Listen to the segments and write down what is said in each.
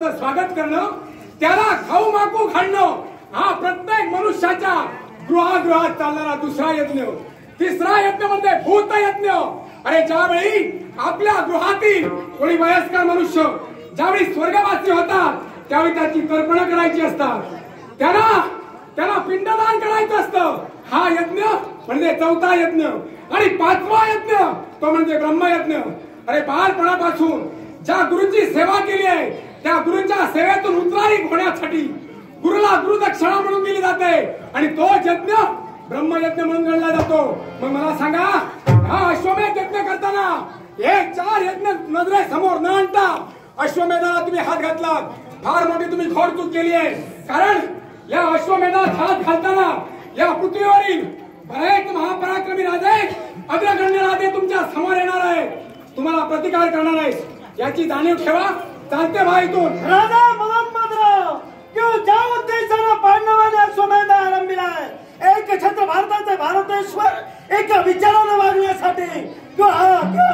स्वागत करणं, त्याला खाऊ माकू घालणं हा प्रत्येक मनुष्याच्या गृहागृहात चालणारा दुसरा यज्ञ. तिसरा यज्ञ म्हणजे भूत यज्ञ. अरे ज्यावेळी आपल्या गृहातील कोणी वयस्कर मनुष्य ज्यावेळी स्वर्गवासी होतात त्यावेळी त्याची तर्पण करायची असतात, त्याला पिंडदान करायचं असतं. हा यज्ञ म्हणजे चौथा यज्ञ. आणि पाचवा यज्ञ तो म्हणजे ब्रह्मयज्ञ. अरे बालपणापासून ज्या गुरुची सेवा केली आहे त्या गुरुच्या सेवेतून उतराई होण्यासाठी गुरुला गुरुदक्षिणा म्हणून दिली जाते आणि तो यज्ञ ब्रह्मयज्ञ म्हणून गणला जातो. मग मला सांगा, हा अश्वमेध यज्ञ करताना हे चार यज्ञ नजरेसमोर न आणता अश्वमेधाला तुम्ही हात घातलात, फार मोठी तुम्ही घोर चूक केली आहे. कारण या अश्वमेधात हात घालताना या पृथ्वीवरील अनेक महापराक्रमी राजे अग्रगण्य राजे तुमच्या समोर येणार आहे, तुम्हाला प्रतिकार करणार आहे. याची जाणीव ठेवा. चालते भाई इथून. राजा मोहम्मदराव क्यों ज्या उद्देशाने पांडवांनी अश्वमेध आरंभिलाय, एक छत्र भारताचे भारतेश्वर एक विचाराने वागण्यासाठी किंवा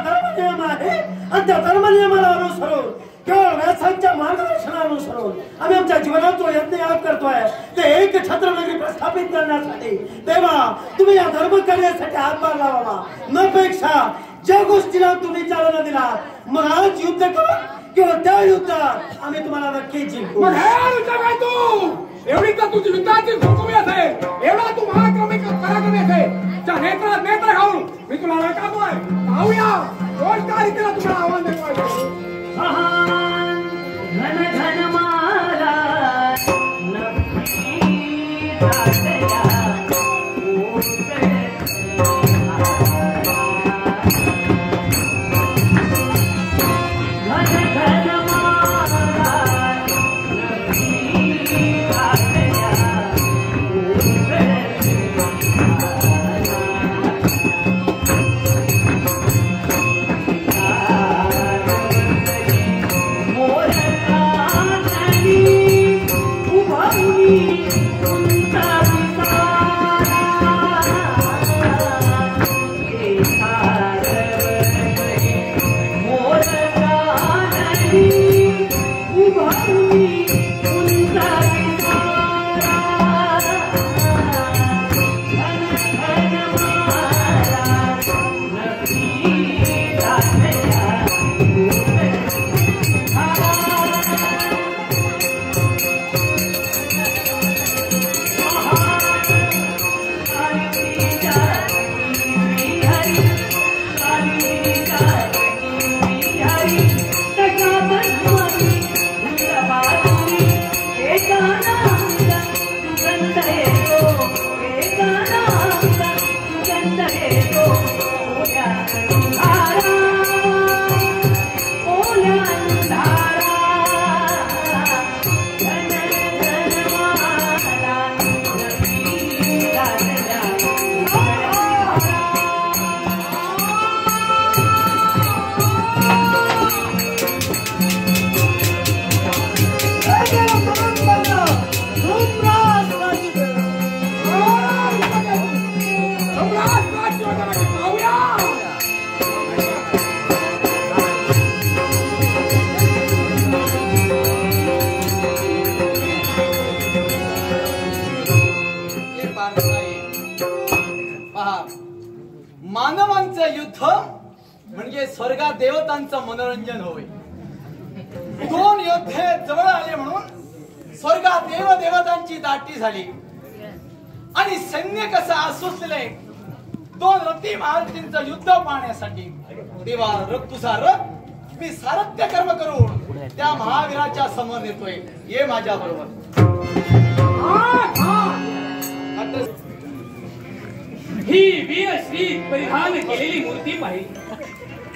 धर्म नियम आहे आणि त्या धर्म नियमाला अनुसरून केवळ व्यासांच्या मार्गदर्शनानुसरून आम्ही आमच्या जीवनात जो यज्ञ याग करतोय ते एक छत्र नगरी प्रस्थापित करण्यासाठी. तेव्हा तुम्ही या धर्म करण्यासाठी हातभार लावावा. नपेक्षा ज्या गोष्टीला तुम्ही चालना दिला, मग आज युद्ध करा किंवा त्या युद्धात आम्ही तुम्हाला नक्की जिंकू. एवढी तर तुझी युद्धाची हुकुमी असेल, एवढा तू पराक्रमी असेल, त्या नेत्रात नेत्र घालून मी तुला नकावतोय. पाहूया कोण काय रीतीला तुम्हाला आव्हान देतोय. घन घन माला मानवांचं युद्ध म्हणजे स्वर्गात देवतांचं मनोरंजन होय. दोन योद्धे जवळ आले म्हणून स्वर्गात देवदेवतांची दाटी झाली आणि सैन्य कसं आसुसले दोन रथी महारथींचं युद्ध पाहण्यासाठी. देवा तुझा रथ मी सारथ्य कर्म करून त्या महावीराच्या समोर नेतोय, ये माझ्या बरोबर. ही वीर श्री परिधान केलेली मूर्ती पाहिली,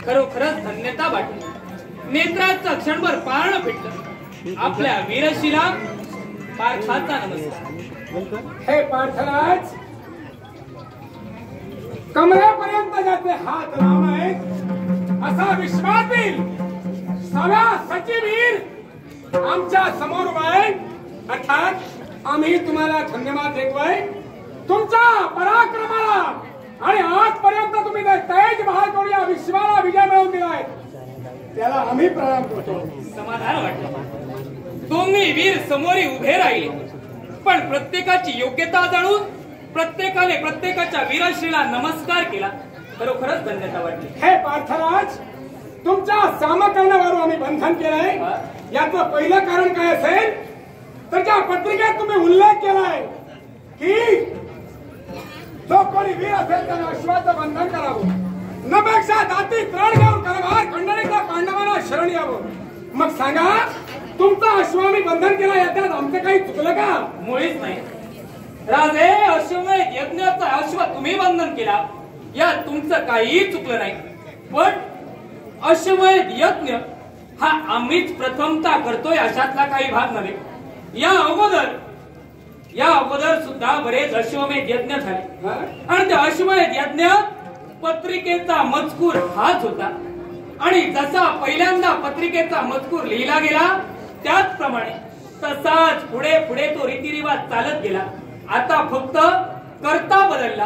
खरोखरच धन्यता वाटली. नेत्राचं क्षणभर पारण फिटलं. आपल्या वीरशीला पार्थाचा नमस्कार. हे पार्थराज, कमरेपर्यंत ज्याचे हात लांब आहेत असा विश्वातील सव्या सचिवीर आमच्या समोर उभा आहे. अर्थात आम्ही तुम्हाला धन्यवाद देतोय तुमच्या पराक्रमाला आणि आजपर्यंत तुम्ही तेज बहाल करून या विश्वाला विजय मिळवून दिलाय त्याला आम्ही प्रणाम करतो. समाधान वाटलं. दोन्ही वीर समोरी उभे राहिले. पण प्रत्येकाची योग्यता जाणून प्रत्येकाने प्रत्येकाच्या वीरश्रीला नमस्कार केला. खरोखरच धन्यता वाटली. हे पार्थराज, तुमच्या सामकरणावरून आम्ही बंधन केलंय. याचं पहिलं कारण काय असेल तर त्या पत्रिकेत तुम्ही उल्लेख केलाय की जो कोणी वीर असेल त्याने अश्वाचं बंधन करावं, नपेक्षा दाती त्राण घेऊन कारभार खंडणीच्या पांडवांना शरण यावं. मग सांगा, तुमचा अश्वामी बंधन केला याच्यात आमचं काही चुकलं का? मुळीच नाही राजे. अश्वमेध यज्ञाचा अश्व तुम्ही बंधन केला यात तुमचं काहीही चुकलं नाही. पण अश्वमेध यज्ञ हा आम्हीच प्रथमता करतोय अशातला काही भाग नव्हे. या अगोदर सुद्धा बरेच अश्वमेध यज्ञ झाले आणि त्या अश्वमेध यज्ञात पत्रिकेचा मजकूर हाच होता. आणि जसा पहिल्यांदा पत्रिकेचा मजकूर लिहिला गेला त्याचप्रमाणे तसाच पुढे पुढे तो रीतिरिवाज चालत गेला. आता फक्त कर्ता बदलला,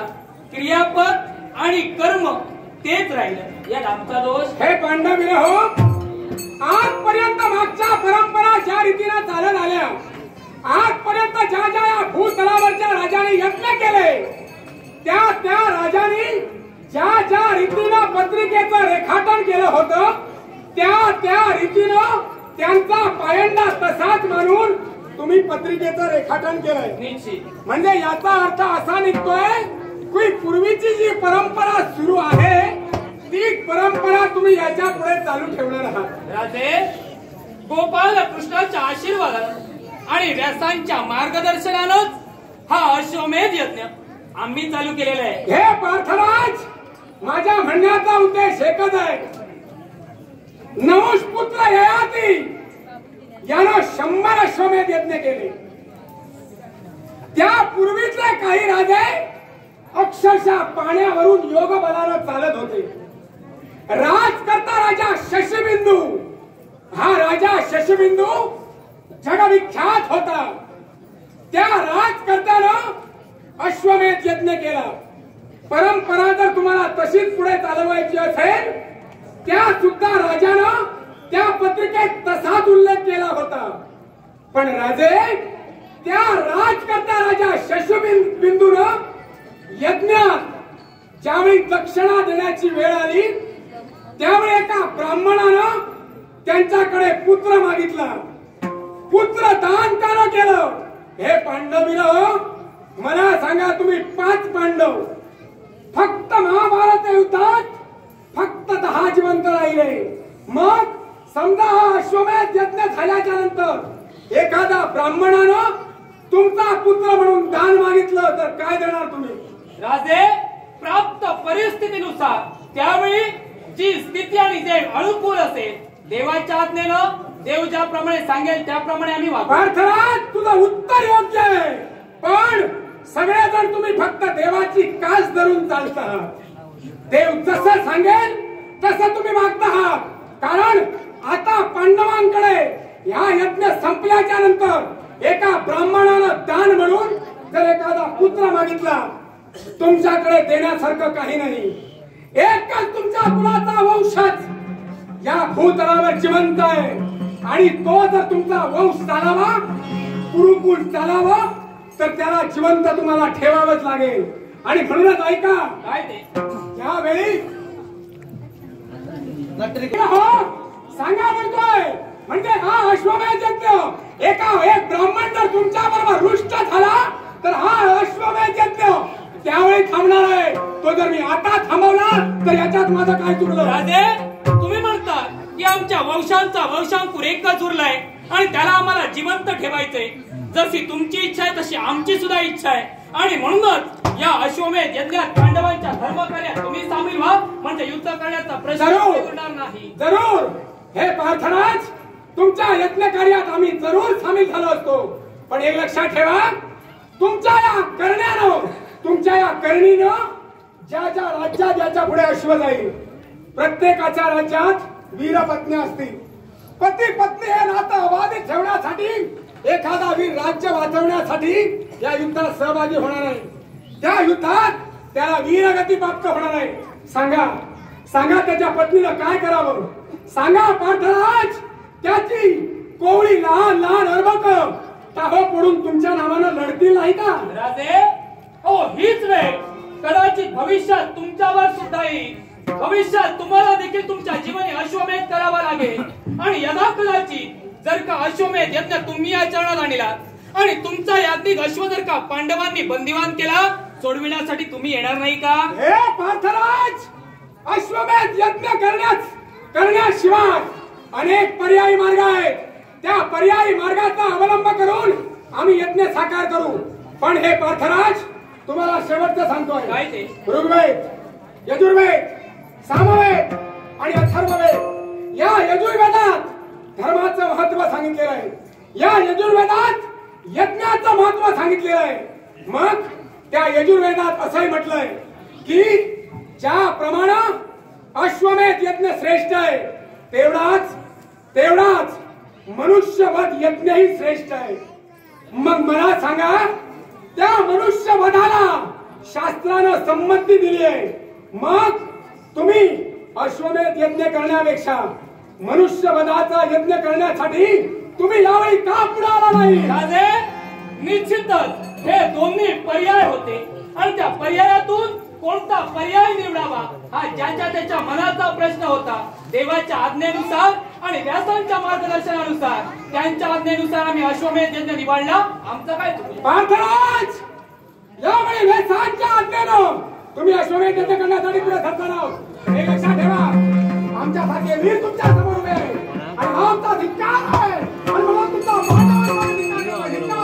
क्रियापद आणि कर्म तेच राहिलं. यात आमचा दोष. हे पांडवीर हो, आजपर्यंत मागच्या परंपरा ज्या रीतीने चालत आल्या, आजपर्यंत ज्या ज्या या भूतलावरच्या राजाने यत्न केले त्या राजांनी ज्या ज्या रीतीनं पत्रिकेचं रेखाटन केलं होतं त्या रीतीनं त्यांचा पायंडा तसाच मानून तुम्ही पत्रिकेचं रेखाटन केलंय. निश्चित. म्हणजे याचा अर्थ असा निघतोय की पूर्वीची जी परंपरा सुरू आहे ती परंपरा तुम्ही याच्या पुढे चालू ठेवणार आहात. राजे, गोपाल कृष्णाच्या आशीर्वादानं आणि व्यासांच्या मार्गदर्शनानंच हा अश्वमेध यज्ञ आम्ही चालू केलेला आहे. हे पार्थराज, माझ्या म्हणण्याचा उद्देश एकच आहे. नहुष पुत्र ययाती यानं 100 अश्वमेध यज्ञ केले. त्यापूर्वीचे काही राजे अक्षरशः पाण्यावरून योग बलानं चालत होते. राजकर्ता राजा शशबिंदू, हा राजा शशबिंदू जगविख्यात होता. त्या राजकर्त्यानं अश्वमेध यज्ञ केला. परंपरा जर तुम्हाला तशीच पुढे चालवायची असेल, त्या सुद्धा राजानं त्या पत्रिकेत तसाच उल्लेख केला होता. पण राजे, त्या राजकर्ता राजा शशबिंदूनं यज्ञात ज्यावेळी दक्षिणा देण्याची वेळ आली त्यावेळी एका ब्राह्मणानं त्यांच्याकडे पुत्र मागितला. पुत्र दान का केलं? हे पांडवीर, मला सांगा, तुम्ही 5 पांडव फक्त महाभारत युद्धात फक्त 10 जिवंत राहिले. मग समजा हा अश्वमेध यज्ञ झाल्याच्या नंतर एखादा ब्राह्मणानं तुमचा पुत्र म्हणून दान मागितलं तर काय देणार तुम्ही? राजे, प्राप्त परिस्थितीनुसार त्यावेळी जी स्थिती आणि जे अनुकूल असेल देवाच्या आज्ञेनं देव ज्याप्रमाणे सांगेल त्याप्रमाणे आम्ही वागू. पार्थराज, तुझं उत्तर योग्य आहे. पण सगळेजण तुम्ही फक्त देवाची कास धरून चालत आहात. देव जसं सांगेल तसं तुम्ही वागत आहात. कारण आता पांडवांकडे या यज्ञ संपल्याच्या नंतर एका ब्राह्मणानं दान म्हणून जर एखादा पुत्र मागितला, तुमच्याकडे देण्यासारखं काही नाही. एकच तुमच्या कुलाचा वंशज या भूतलावर जिवंत आहे आणि तो जर तुमचा वंश चालावा, कुरुकुल चालावा, तर त्याला जिवंत तुम्हाला ठेवावंच लागेल. आणि म्हणूनच ऐका, काय ते यावेळी हो सांगा म्हणतोय, म्हणजे हा अश्वमेध यज्ञ एक ब्राह्मण जर तुमच्या बरोबर रुष्ट झाला तर हा अश्वमेध यज्ञ त्यावेळी थांबणार आहे. तो जर मी आता थांबवला तर याच्यात माझं काय चुकलं? राजे, तुम्ही म्हणता की आमच्या वंशांचा वंशांकुर एकच उरलाय आणि त्याला आम्हाला जिवंत ठेवायचंय. जशी तुमची इच्छा आहे तशी आमची सुद्धा इच्छा आहे. आणि म्हणूनच या अश्वमेध यज्ञात पांडवांच्या धर्मकार्यात तुम्ही सामील व्हा, म्हणजे युद्ध करण्याचा प्रश्न उरणार नाही. जरूर. हे पार्थराज, तुमच्या यज्ञ कार्यात आम्ही जरूर सामील झालो असतो. पण एक लक्षात ठेवा, तुमच्या या करण्यानं, तुमच्या या करणीनं ज्या ज्या राज्यात याच्या पुढे अश्व जाईल, प्रत्येकाच्या राज्यात वीरपत्नी असतील. पती पत्नी हे नातं अबाधित ठेवण्यासाठी एखादा वीर राज्य वाचवण्यासाठी या युद्धात सहभागी होणार आहे. त्या युद्धात त्याला वीरगती प्राप्त होणार आहे. सांगा सांगा त्याच्या पत्नीला काय करावं? सांगा पार्थराज, त्याची कोवळी लहान लहान अर्भक टाहो पडून तुमच्या नावानं लढतील नाही का? राजे हो हीच वेळ कदाचित भविष्यात तुमच्यावर सुद्धा येईल. भविष्यात तुम्हाला देखील तुमच्या जीवनी अश्वमेध करावा लागेल आणि यदा कदाचित जर का अश्वमेध यज्ञ तुम्ही आचरणात आणला आणि तुमचा याज्ञिक अश्व जर का पांडवांनी बंदिवान केला सोडविण्यासाठी तुम्ही येणार नाही का? हे पार्थराज, अश्वमेध यज्ञ करण्याशिवाय अनेक पर्यायी मार्ग आहेत. त्या पर्यायी मार्गाचा अवलंब करून आम्ही यज्ञ साकार करू. पण हे पार्थराज, तुम्हाला शेवटचं सांगतोय. काय ते? ऋग्वेद, यजुर्वेद, सामवेद आणि अथर्ववेद या यजुर्वेदात धर्माचं महत्व सांगितलेलं आहे. या यजुर्वेदात यज्ञाचं महत्व सांगितलेलं आहे. मग त्या यजुर्वेदात असंही म्हटलंय की ज्याप्रमाणे अश्वमेध यज्ञ श्रेष्ठ आहे तेवढाच मनुष्यवध यज्ञही श्रेष्ठ आहे. मग मला सांगा, त्या मनुष्यवधाला शास्त्रानं संमती दिली आहे. मग तुम्ही अश्वमेध यज्ञ करण्यापेक्षा मनुष्यवधाचा यज्ञ करण्यासाठी तुम्ही यावेळी का पुढे आला नाही? राजे निश्चितच हे दोन्ही पर्याय होते आणि त्या पर्यायातून कोणता पर्याय निवडावा हा ज्याच्या त्याच्या मनाचा प्रश्न होता. देवाच्या आज्ञेनुसार आणि व्यासांच्या मार्गदर्शनानुसार त्यांच्या आज्ञेनुसार आम्ही अश्वमेध यज्ञ निवडला. आमचं काय चुकलं? पार्थराज, यावेळी व्यासांच्या आज्ञेनं तुम्ही अश्वमेध यज्ञ करण्यासाठी पुढे सरकार आहोत हे लक्षात ठेवा. आमच्यासारखे वीर तुमच्या समोर उभे आहे आणि आमचा धिक्कार आहे आणि मला तुमचा मानवाचा धिक्कार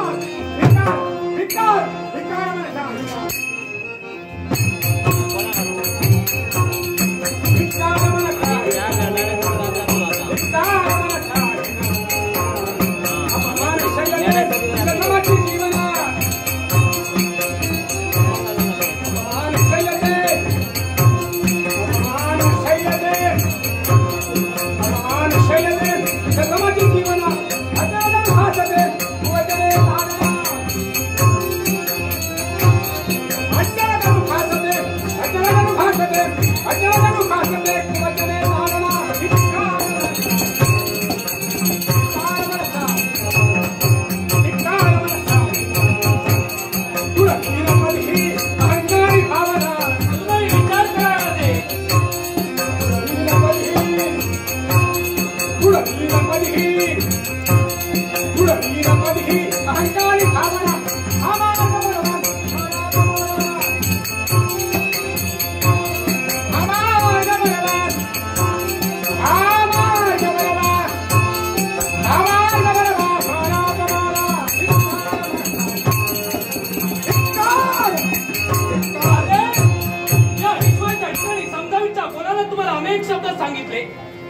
सांगितले.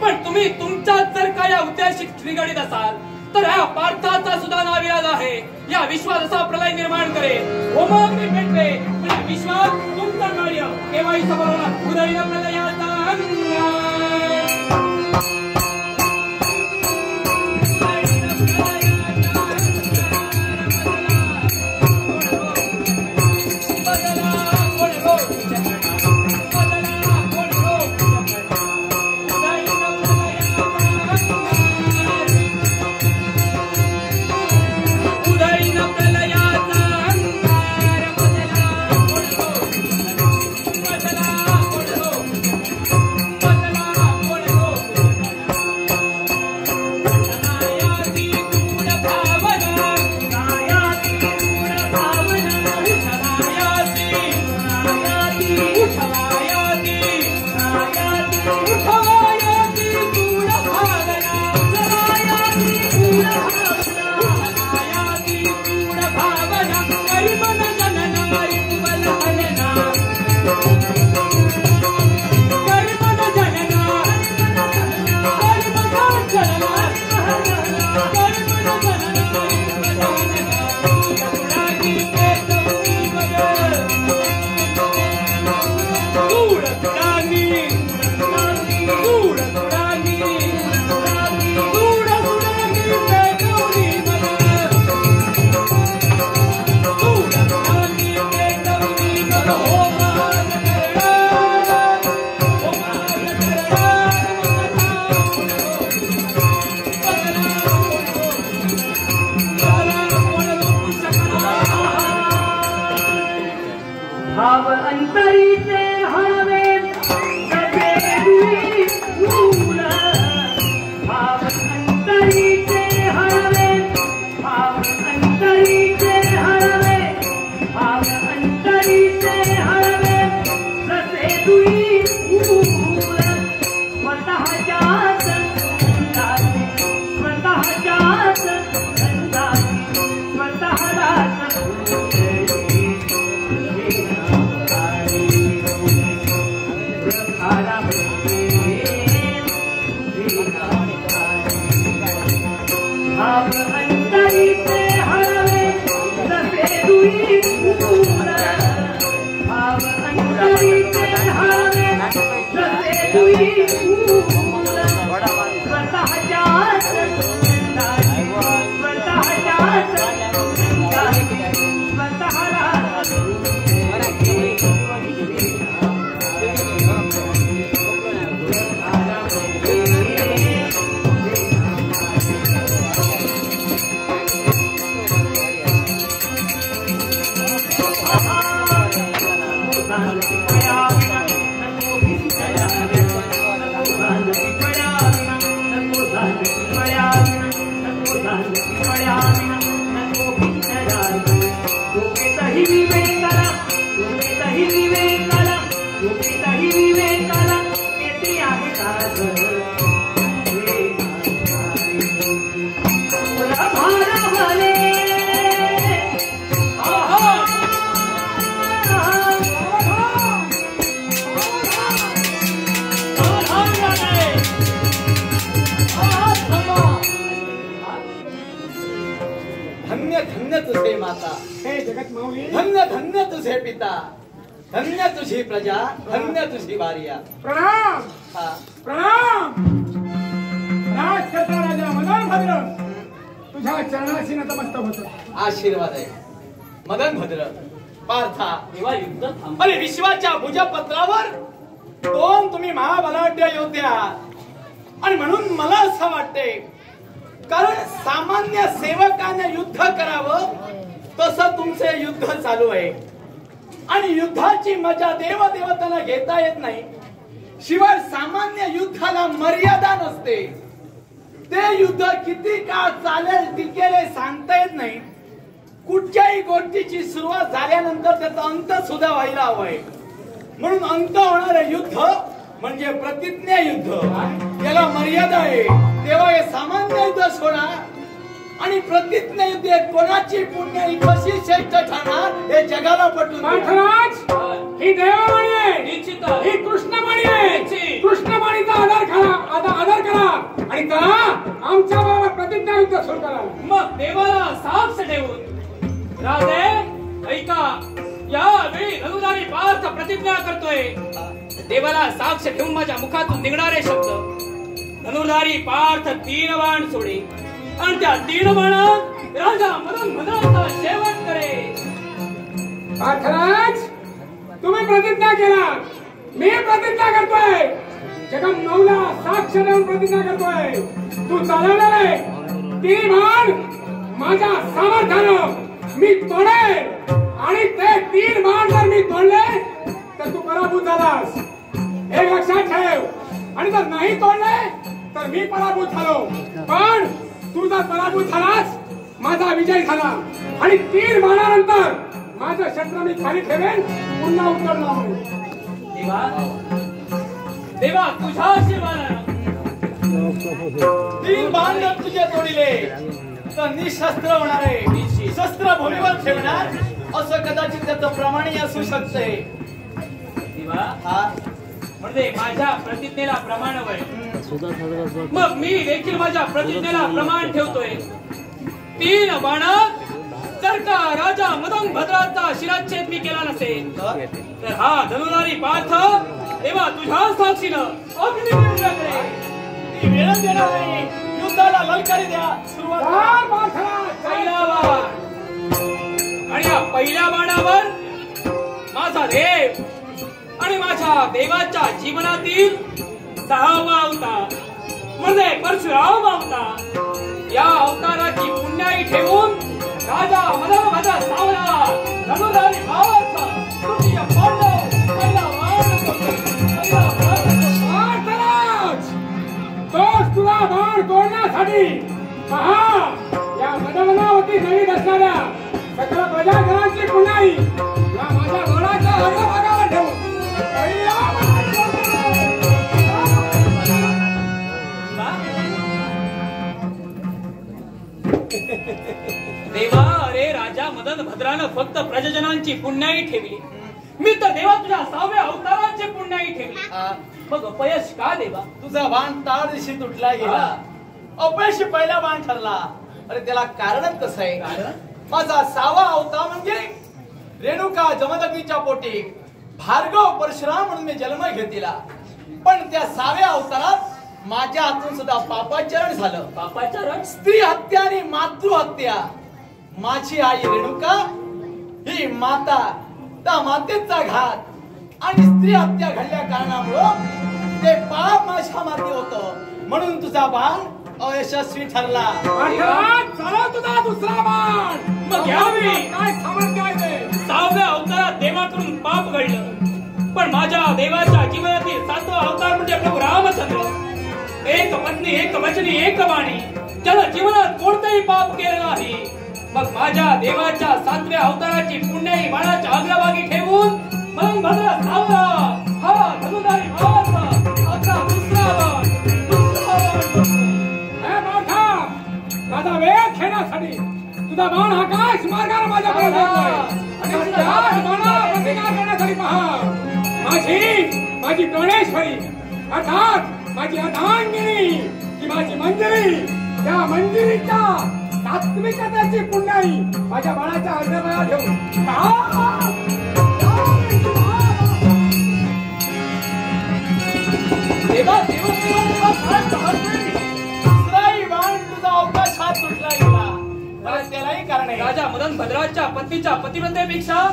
पण तुम्ही तुमच्यात जर का या उद्देशी निगडीत असाल तर या पार्थाचा सुद्धा नाविलाज आहे. या विश्वात असा प्रलय निर्माण करेल होमाग्नी पेटवे पण या विश्वात तुमचं कार्य केव्हाही सफल होणार. उदयीन प्रलयाचा अंतरीचे हवे जसे दुई फूल भाव अंतरीचे हवे भाव अंतरीचे हवे भाव अंतरीचे हवे जसे दुई फूल स्वतःच्याच अंदाजे स्वतःच्याच अंदाजे स्वतःलाच भाव अंतरीचे हवे जसे दुई फूल भाव अंतरीचे हवे जसे दुई फूल स्वतःच्याच अंदाजे स्वतःच्याच अंदाजे स्वतःलाच धन्य धन्य तुझे माता, हे जगत माऊली, धन्य धन्य तुझे पिता, धन्य तुझी प्रजा, धन्य तुझी वारिया. प्रणाम हा प्रणाम. राजकर्ता राजा मदनभद्र तुझ्या चरणाशी नतमस्तक होतो. आशीर्वाद आहे. मदनभद्र पार्था, तेव्हा युद्ध थांब. अरे विश्वाच्या भुजपत्रावर दोन तुम्ही महाबलाढ्य योद्धे आहात आणि म्हणून मला असं वाटते, कारण सामान्य सेवकाने युद्ध करावं तसं तुमचे युद्ध चालू आहे आणि युद्धाची मजा देवदेवतांना घेता येत नाही. शिवाय सामान्य युद्धाला मर्यादा नसते. ते युद्ध किती काळ चालेल टिकेल सांगता येत नाही. कुठच्याही गोष्टीची सुरुवात झाल्यानंतर त्याचा अंत सुद्धा व्हायला हवाय. म्हणून अंत होणारे युद्ध म्हणजे प्रतिज्ञा युद्ध. याला मर्यादा आहे. तेव्हा हे सामान्य युद्ध सोडा आणि प्रतिज्ञा युद्ध कोणाची पुण्याई कशी श्रेष्ठ ठरणार हे जगाला पटून द्या. पार्थराज, ही देववाणी आहे, निश्चित ही कृष्णवाणी आहे. निश्चित. कृष्णवाणीचा आदर करा आणि करा आमच्या बरोबर प्रतिज्ञा युद्ध सुरू करा. मग देवाला साक्ष ठेवून राजे ऐका, यावेळी धनुधारी पार्थ प्रतिज्ञा करतोय. देवाला साक्ष ठेवून माझ्या मुखातून निघणारे शब्द, धनुधारी पार्थ 3 बाण सोडे आणि त्या 3 बाणात राजा मदनभद्राचा शेवट करे. पार्थराज, तुम्ही प्रतिज्ञा केला, मी प्रतिज्ञा करतोय. जगम मौला साक्ष देऊन प्रतिज्ञा करतोय. तू चालवलेले 3 बाण माझ्या सामर्थ्यानं मी तोडेल आणि ते 3 बाण जर मी तोडले तर तू पराभूत झालास. हे लक्षात ठेव. आणि जर नाही तोडले तर मी पराभूत झालो. पण तू जर पराभूत झालास माझा विजय झाला आणि 3 बाणानंतर माझं शस्त्र मी खाली ठेवेन, पुन्हा उतरणार नाही. देवा देवा तुझ्या आशीर्वादानं 3 बाण जर तुझे तोडिले तर निशस्त्र होणार आहे. शस्त्र भूमीवर ठेवणार असं कदाचित त्याचं प्रमाणही असू शकते. देवा हा म्हणजे माझ्या प्रतिज्ञेला प्रमाण वय. मग मी देखील माझ्या प्रतिज्ञेला प्रमाण ठेवतोय. 3 बाणात जर का राजा मदनभद्राचा शिराच्छेद मी केला नसेल तर हा धनुधारी पार्थ तेव्हा तुझ्या साक्षीनं अग्निकुंड करेल. ती वेळ देणार नाही. युद्धाला ललकारी द्या. सुरुवात करा. चाल पार्थराज, पहिला बाण आणि या पहिल्या बाणावर माझा देव आणि माझ्या देवाच्या जीवनातील 6वा अवतार म्हणजे परशुराम अवतार, या अवताराची पुण्याई ठेवून राजा मदनभद्र सावरा धनुधारी पार्थ तृतीय पांडव मंडळी पहा, या मनमनावती नवीन असणाऱ्या सकल प्रजाजनांची पुण्याई या माझ्या गडाच्या अग्रभागावर ठेवून देवा, अरे राजा मदन भद्रानं फक्त प्रजाजनांची पुण्याई ठेवली, मी तर देवा तुझ्या 6व्या अवतारांची पुण्याई ठेवली, मग अपयश का देवा? तुझा बाण तार दिशी तुटला गेला, अपयश पहिला बाण ठरला. अरे त्याला कारणच कसं आहे? माझा 6वा अवतार म्हणजे रेणुका जमदग्नीच्या पोटी भार्गव परशुराम म्हणून मी जन्म घेतला. पण त्या 6व्या अवतारात माझ्या हातून सुद्धा पापाचरण झालं. पापाचरण? स्त्री हत्या आणि मातृहत्या. माझी आई रेणुका ही माता, त्या मातेचा घात आणि स्त्री हत्या घडल्या कारणामुळं ते पाप माझ्या माती होतं. म्हणून तुझा बाण अयशस्वी ठरला. चला तुझा दुसरा बाण. मग घ्यावी. काय सामर्थ्य आहे ते? 6व्या अवतारात देवाकडून पाप घडलं, पण माझ्या देवाच्या जीवनातील 7वा अवतार म्हणजे प्रभू रामचंद्र. एक पत्नी, एक वचनी, एक वाणी, ज्याला जीवनात कोणतेही पाप केलं नाही. मग माझ्या देवाच्या 7व्या अवताराची पुण्याई बाणाच्या अग्रभागी ठेवून मन भद्र 6वा हा धनुधारी भावाचा आता दुसरा बाण. माझा वेळ घेण्यासाठी तुझा बाण आकाश मार्गाने माझ्याकडे जातोय आणि त्या बाणाला प्रतिकार करण्यासाठी पहा, माझी प्राणेश्वरी अर्थात माझी अर्धांगिनी की माझी मंजिरी, त्या मंजिरीच्या सात्विकतेची पुण्याई माझ्या बाणाच्या अग्रभागात ठेवून देवा देवा देवा देवा काय चालतंय? दुसराही बाण तुझा अवकाशात सुटला गेला. पण त्यालाही कारण आहे. राजा मदन भद्राच्या पत्नीच्या पतिव्रतेपेक्षा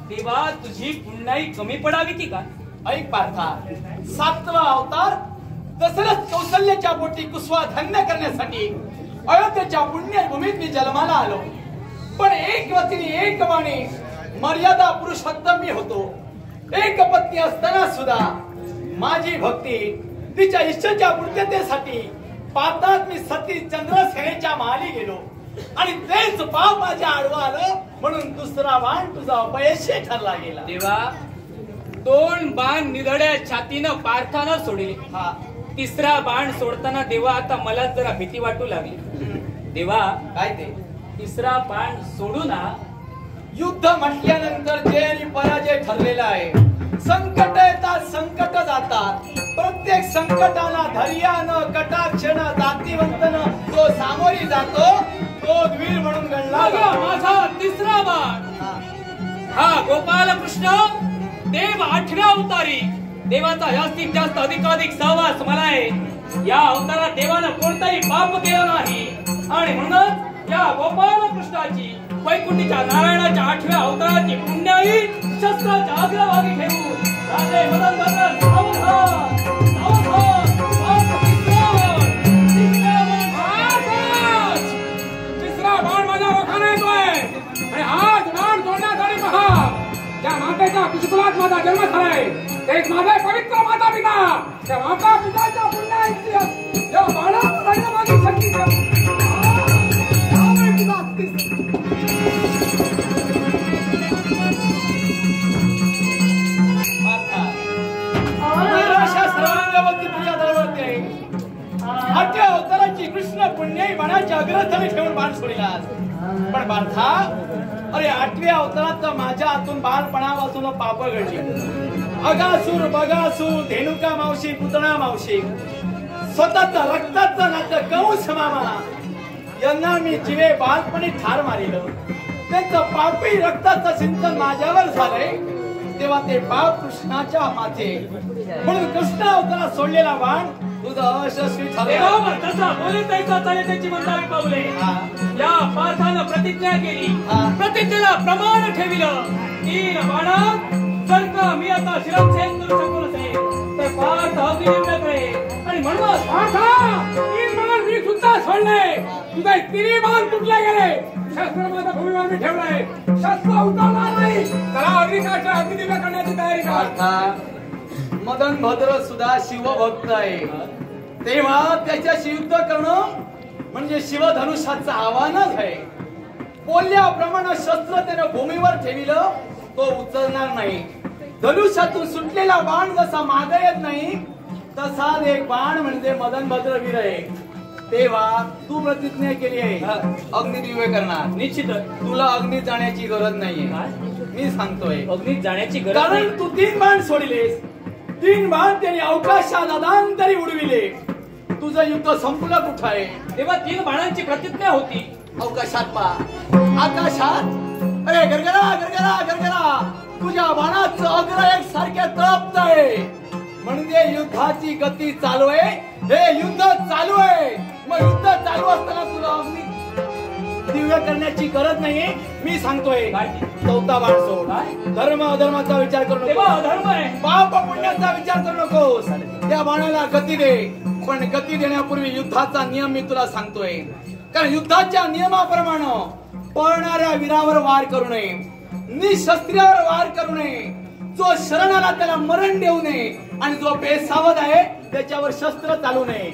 देवा तुझी पुण्याई कमी पडावी की काय? ऐक पार्था, 7वा अवतार दशरथ कौशल्याच्या पोटी कुसवा धन्य करण्यासाठी अयोध्येच्या पुण्यभूमीत मी जन्माला आलो. पण एक वतीने एक बाणी मर्यादा पुरुषोत्तम मी होतो. एक पत्नी असताना सुद्धा माझी भक्ती तिच्या इष्टेच्या पूर्ततेसाठी पाताळात मी सती चंद्रसेनेच्या महाली गेलो आणि तेच पाप माझ्या आडवा आलं. म्हणून दुसरा बाण तुझा अपयशी ठरला गेला. देवा, 2 बाण निधड्या छातीनं पार्थानं सोडले. हा, तिसरा बाण सोडताना देवा आता मला जरा भीती वाटू लागली. देवा, काय ते? तिसरा बाण सोडू ना. युद्ध म्हटल्यानंतर जय आणि पराजय ठरलेला आहे. संकट येतात, संकट जातात. प्रत्येक संकटाला धैर्यानं, कटाक्षानं, दातिवंतनं जो सामोरी जातो तो वीर म्हणून गणला जातो. माझा तिसरा बाण हा गोपाल कृष्ण देव 8व्या अवतारी. देवाचा जास्तीत जास्त अधिकाधिक सहवास मला आहे. या अवतारात देवानं कोणताही पाप केलं नाही आणि म्हणूनच या गोपाल कृष्णाची वैकुंठीच्या नारायणाच्या 8व्या अवताराची पुण्याई शस्त्राच्या अग्रभागी ठेवून राजे मदन भद्र सावधान सावधान. तिसरा बाण माझ्या रोखाने येतोय आणि हाच बाण सोडण्यासाठी पहा, ज्या मातेच्या कुशकुलात माझा जन्म झालाय तेच माझे पवित्र माता पिता, त्या माता पिताच्या पुण्याईची या बाणावर माझी शक्ती आठव्या अवताराची कृष्ण पुण्याई बाणाच्या अग्रस्थानी ठेवून बाण सोडलास. पण पार्था, अरे 8व्या अवतारात तर माझ्या हातून बालपणापासून पाप घडली. अगासूर, बगासूर, धेनुका मावशी, पुतणा मावशी, स्वतःचा रक्ताचा नातं कंस मामा यांना मी जीवे बालपणी ठार मारिलं. त्यांचं पापी रक्ताचं सिंचन माझ्यावर झालंय. तेव्हा ते पाप कृष्णाच्या माथे. म्हणून कृष्ण अवतारात सोडलेला बाण तुझं अयशस्वी झालं. तसा बोले त्याचा चाले त्याची मंदावी पावले. या पार्थानं प्रतिज्ञा केली, प्रतिज्ञेला प्रमाण ठेविलं. 3 बाणात जर का मी आता शिरच्छेद करू शकलो नसेल तर पार्थ अग्निदेवता करेल. आणि म्हणून पार्था, 3 बाण मी सुद्धा सोडले. तुझे 3 बाण तुटले गेले. शस्त्र माझ्या भूमीवर मी ठेवलंय. शस्त्र उतरणार नाही. चला अग्निकाठच्या अग्निदिव्य करण्याची तयारी कर. मदन भद्र सुद्धा शिवभक्त आहे. तेव्हा त्याच्याशी युद्ध करणं म्हणजे शिवधनुष्याचं आव्हानच आहे. बोलल्याप्रमाणे शस्त्र त्यानं भूमीवर ठेविलं तो उचलणार नाही. धनुष्यातून सुटलेला बाण जसा मागे येत नाही तसा एक बाण म्हणजे मदनभद्र वीर आहे. तेव्हा तू प्रतिज्ञा केली आहे अग्निदिव्य करणार. निश्चित तुला अग्नीत जाण्याची गरज नाहीये. मी सांगतोय अग्नीत जाण्याची गरज कारण नाही. तू 3 बाण सोडलेस. 3 बाण त्यांनी अवकाशात अदांतरी उडविले. तुझं युद्ध संपलं कुठं आहे? तेव्हा 3 बाणांची प्रतिज्ञा होती. अवकाशात पा आकाशात. अरे गरगरा गरगरा गरगरा तुझ्या बाणाचं अग्र एक सारखे तळपत आहे. म्हणजे युद्धाची गती चालू आहे. हे युद्ध चालू आहे. मग युद्ध चालू असताना तुला अग्नी दिव्य करण्याची गरज नाहीये. मी सांगतोय 4था बाण सोड. धर्म अधर्माचा विचार करू तेव्हा नको. अधर्म आहे. पाप पुण्याचा विचार करू नकोस. त्या बाणाला गती दे. पण गती देण्यापूर्वी युद्धाचा नियम मी तुला सांगतोय. कारण युद्धाच्या नियमाप्रमाणे पळणाऱ्या वीरावर वार करू नये. निशस्त्र्यावर वार करू नये. जो शरण आला त्याला मरण देऊ नये. आणि जो बेसावध आहे त्याच्यावर शस्त्र चालू नये.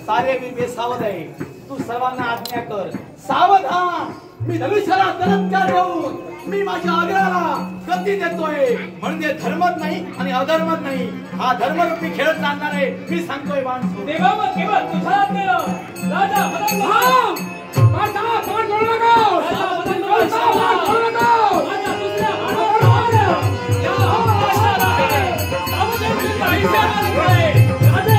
सारे मी बेसावध आहे. तू सर्वांना आज्ञा कर. सावधान. मी धनुष्याला तलत्कार देऊन मी माझ्या अग्राला गती देतोय. म्हणजे धर्मच नाही आणि अधर्मच नाही. हा धर्मरूपी खेळ चालणार आहे. मी सांगतोय बाण सोड. तेव्हा मग केवळ तुझ्या आज्ञेनं राजा मदन पाठा पाठ जोडू नका. पाठ जोडू नका. राजा दुसऱ्या बाणावर या अवकाशाला सावधान आयुष्याला आहे. राजा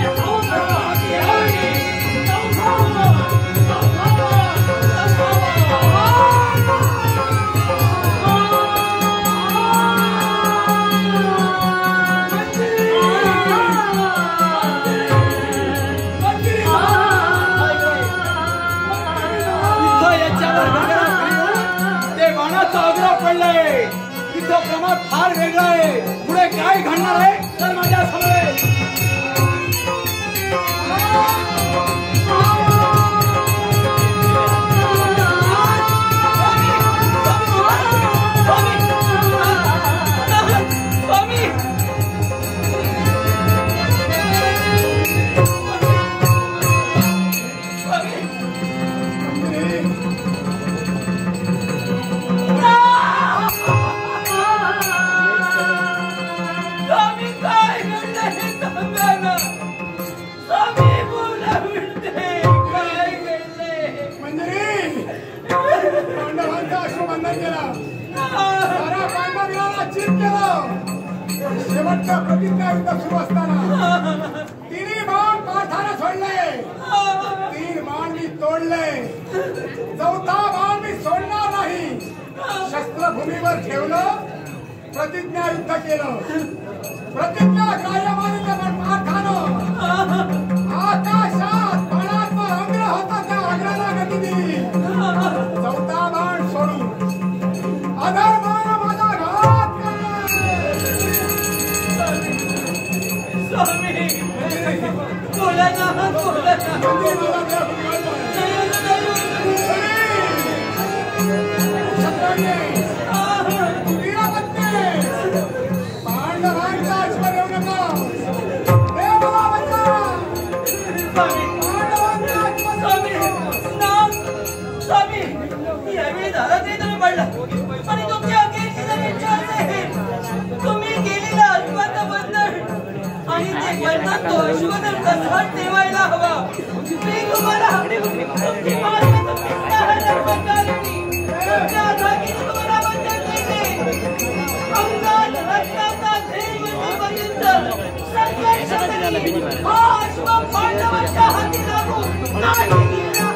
सावधान पडलंय. तिथं प्रमाण फार वेगळं आहे. पुढे काय घडणार आहे तर माझ्या समोर शेवटचा प्रतिज्ञा युद्ध सुरू असताना 3 बाण पाठाने सोडले. 3 बाण मी तोडले. 4था बाण मी सोडणार नाही. शस्त्र भूमीवर ठेवलं. प्रतिज्ञा युद्ध केलं. प्रतिज्ञा कार्य मानित पण पाठानं आकाशात बाणाचा अग्र होता. त्या अग्राला गती दिली. 4था बाण सोडून अधर्म माझा घात पांडवांचा आश्रय येऊ नका. यावेळी दादाचे तुम्ही पडला आणि तुमच्या अखेरची जर इच्छा असेल तुम्ही केलेला अश्वाचं बंधन आणि ते बंधन तो अश्वधन कसा ठेवायला हवा. मी तुम्हाला तुमची मान्यता तुमच्या जागी तुम्हाला बंधन केले. अंगात रक्ताचा थेंब येईपर्यंत संघर्ष करी. हा अश्व पांडवांच्या हाती लागू नाही गेला.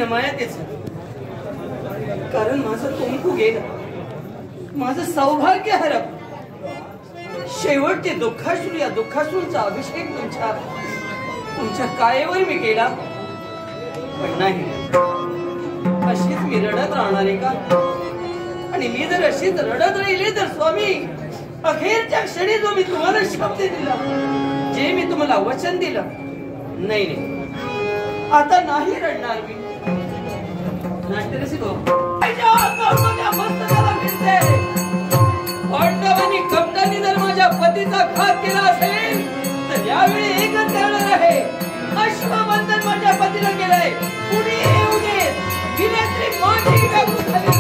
ना मायातेच कारण माझं कुंकू गेलं माझं सौभाग्य हरप शेवटचे दुःखाश्रू या दुःखाश्रूंचा अभिषेक तुमच्या कायेवर मी केला पण नाही अशीच मी रडत राहणार आहे का आणि मी जर अशीच रडत राहिले तर स्वामी अखेरच्या क्षणी जो मी तुम्हाला शब्द दिला जे मी तुम्हाला वचन दिलं नाही आता नाही रडणार मी नाट्यरसिक मस्तकाला भिडते पांडवांनी कपटांनी जर माझ्या पतीचा घात केला असेल तर यावेळी एकच करणार आहे अश्वबंधन माझ्या पतीला केलंय कुणी येऊ नये विनंती माझी